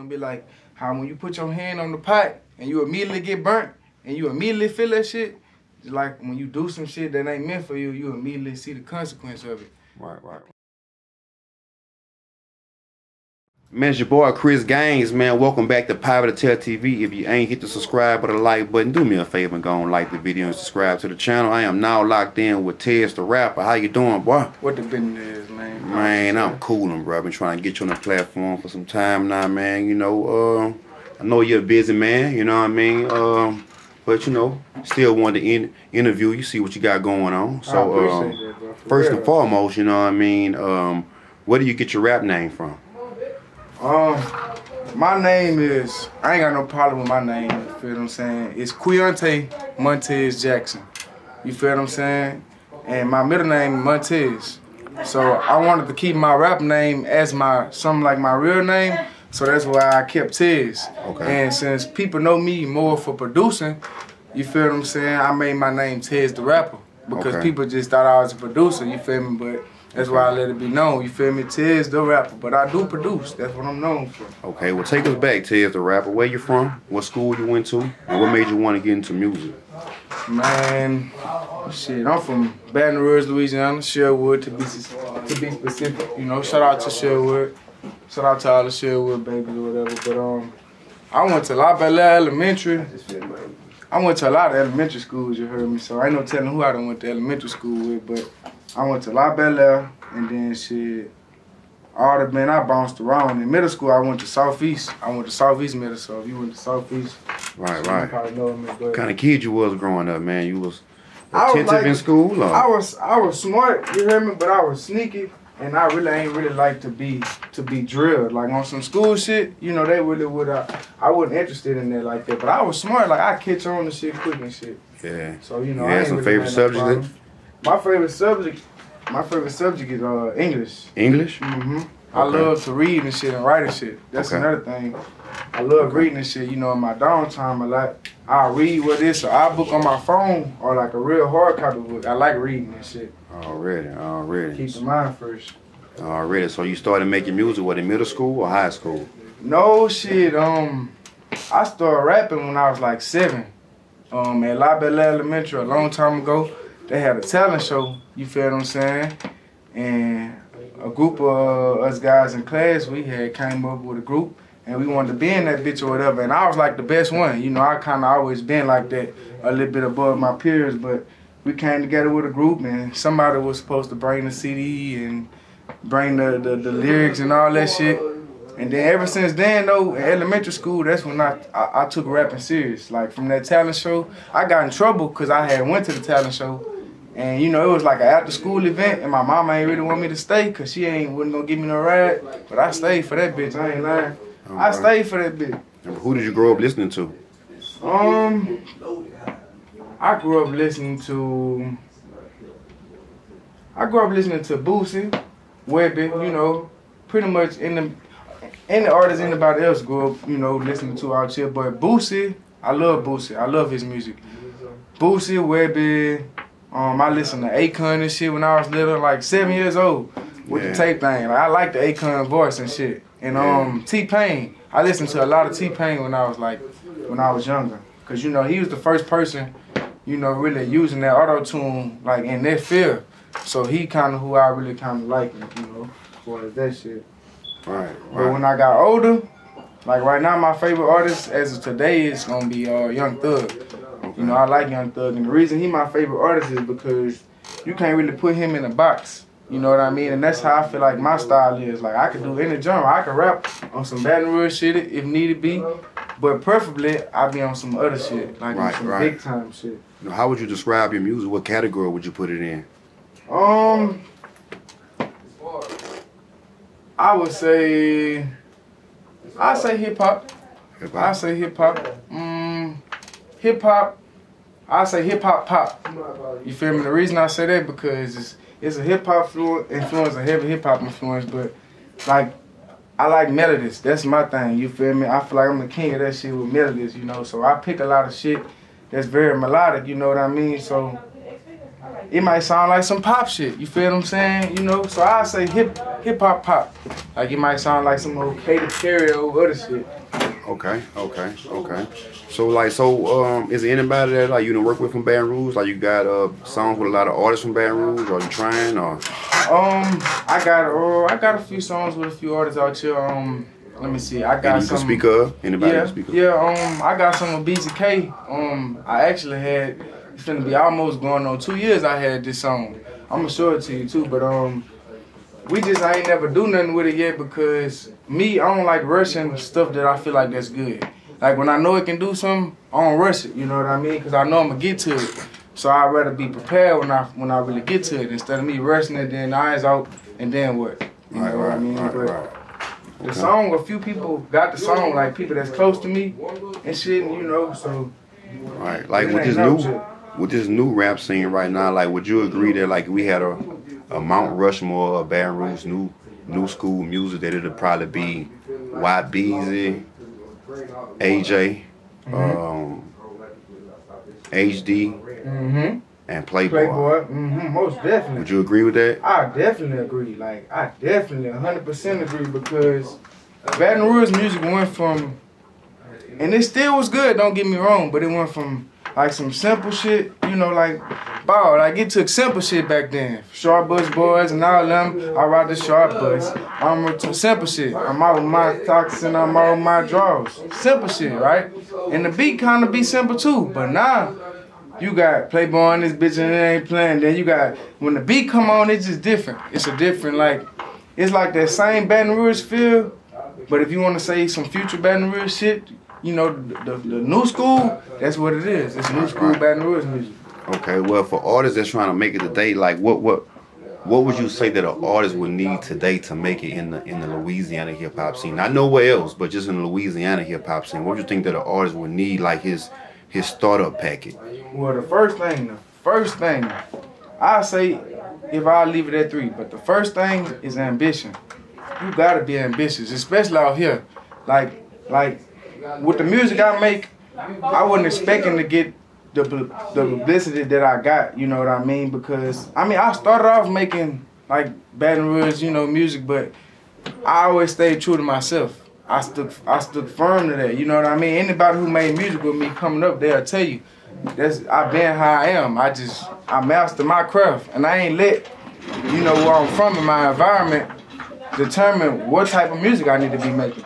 gonna be like how when you put your hand on the pot and you immediately get burnt and you immediately feel that shit. It's like when you do some shit that ain't meant for you, you immediately see the consequence of it. Right. Man, it's your boy Chris Gaines, man. Welcome back to Power to Tell TV. If you ain't hit the subscribe or the like button, do me a favor and go and like the video and subscribe to the channel. I am now locked in with Tezz the rapper. How you doing, boy? What the business is, man? Man, I'm coolin', bro. I've been trying to get you on the platform for some time now, man. You know, I know you're a busy man, you know what I mean? But you know, still wanted to interview you, see what you got going on. So, I appreciate that, bro. First and foremost, you know what I mean? Where do you get your rap name from? My name is, I ain't got no problem with my name, you feel what I'm saying? It's Quionte Montez Jackson, you feel what I'm saying? And my middle name is Montez. So I wanted to keep my rap name as something like my real name, so that's why I kept Tezz. Okay. And since people know me more for producing, you feel what I'm saying? I made my name Tezz the rapper because people just thought I was a producer, you feel me? But that's why I let it be known, you feel me? Tezz the rapper, but I do produce. That's what I'm known for. Okay, well take us back, Tezz the rapper. Where you from? What school you went to? And what made you want to get into music? Man, shit, I'm from Baton Rouge, Louisiana, Sherwood to be specific. You know, shout out to Sherwood. Shout out to all the Sherwood babies or whatever. But I went to La Belle Elementary. I went to a lot of elementary schools, you heard me. So I ain't no telling who I done went to elementary school with, but I went to La Belle, and then shit, I bounced around. In middle school, I went to Southeast. I went to Southeast Middle, so if you went to Southeast, right. You probably know me. What kind of kid you was growing up, man? You was attentive in school? Or? I was smart, you hear me, but I was sneaky, and I really ain't really like to be drilled. Like on some school shit, you know, they really would. I wasn't interested in that like that, but I was smart. Like I catch on to shit quick and shit. Yeah. So you know, you I had ain't some really favorite subjects. My favorite subject is English. English? Mm-hmm. I love to read and shit and write and shit. That's another thing. I love reading and shit. You know, in my downtime, I read whether it's an iBook on my phone or like a real hard copy book. I like reading and shit. Already. Keep the mind fresh. Already. So you started making music, what, in middle school or high school? No shit. I started rapping when I was like 7. At La Belle Elementary a long time ago. They had a talent show, you feel what I'm saying? And a group of us guys in class, we had came up with a group and we wanted to be in that bitch or whatever. And I was like the best one. You know, I kind of always been like that, a little bit above my peers, but we came together with a group and somebody was supposed to bring the CD and bring the lyrics and all that shit. And then ever since then though, in elementary school, that's when I took rapping serious. Like from that talent show, I got in trouble because I had went to the talent show. And you know, it was like an after school event and my mama ain't really want me to stay because she wasn't gonna give me no ride. But I stayed for that bitch, I ain't lying. I stayed for that bitch. And who did you grow up listening to? I grew up listening to Boosie, Webby, you know, pretty much any artist anybody else grew up, you know, listening to out here. But Boosie, I love Boosie. I love his music. Boosie, Webby, I listened to Akon and shit when I was little, like 7 years old, with the tape thing. Like I like the Akon voice and shit. And T-Pain, I listened to a lot of T-Pain when I was younger. Cause you know, he was the first person, you know, really using that auto-tune like in that field. So he kind of who I really kind of like, you know, for that shit. Right. But when I got older, like right now, my favorite artist as of today is gonna be Young Thug. You know, I like Young Thug, and the reason he my favorite artist is because you can't really put him in a box. You know what I mean? And that's how I feel like my style is. Like I can do any genre. I can rap on some Baton Rouge shit if needed be, but preferably I be on some other shit, like on some big time shit. Now, how would you describe your music? What category would you put it in? I say hip hop. I say hip hop. Hip hop. I say hip hop pop. You feel me? The reason I say that because it's a hip hop influence, a heavy hip hop influence, but like I like melodies. That's my thing. You feel me? I feel like I'm the king of that shit with melodies. You know, so I pick a lot of shit that's very melodic. You know what I mean? So it might sound like some pop shit. You feel what I'm saying? You know, so I say hip hop pop. Like it might sound like some old Katy Perry or other shit. Okay. So is there anybody that like you done work with from Baton Rouge? Like you got songs with a lot of artists from Baton Rouge? Or you trying or? I got a few songs with a few artists out here. Let me see. I got some. You can speak of anybody. Yeah, can speak of? yeah. I got some with BZK. I actually had. It's gonna be almost going on 2 years. I had this song. I'm gonna show it to you too, but I ain't never do nothing with it yet because I don't like rushing stuff that I feel like that's good. Like when I know it can do something, I don't rush it. You know what I mean? Because I know I'm gonna get to it. So I'd rather be prepared when I really get to it instead of me rushing it, then eyes out, and then what? You know what I mean? Right. The song, a few people got the song, like people that's close to me and shit, and you know, so. Right, like with this new rap scene right now, like would you agree that like we had a Mount Rushmore of Baton Rouge new school music that it'll probably be YBZ, AJ, HD, and Playboy. Most definitely. Would you agree with that? I definitely agree. Like I definitely 100% agree because Baton Rouge music went from, and it still was good. Don't get me wrong, but it went from like some simple shit, you know, like it took simple shit back then. Sharp Bus Boys and all them, I ride the Sharp Bus. I'm to simple shit. I'm out with my toxin, I'm out with my drawers. Simple shit, right? And the beat kind of be simple too, but now you got Playboy on this bitch and it ain't playing. Then you got, when the beat come on, it's just different. It's a different, like, it's like that same Baton Rouge feel, but if you want to say some future Baton Rouge shit, you know, the new school, that's what it is. It's new school Baton Rouge music. Okay, well, for artists that's trying to make it today, like what would you say that an artist would need today to make it in the Louisiana hip hop scene? Not nowhere else, but just in the Louisiana hip hop scene. What do you think that an artist would need, like his startup package? Well, the first thing, I say, if I leave it at 3, but the first thing is ambition. You gotta be ambitious, especially out here. Like with the music I make, I wasn't expecting to get the publicity that I got, you know what I mean? Because, I mean, I started off making, like, Baton Rouge, you know, music, but I always stayed true to myself. I stood firm to that, you know what I mean? Anybody who made music with me coming up, they'll tell you, I've been how I am. I mastered my craft, and I ain't let, you know, where I'm from in my environment determine what type of music I need to be making.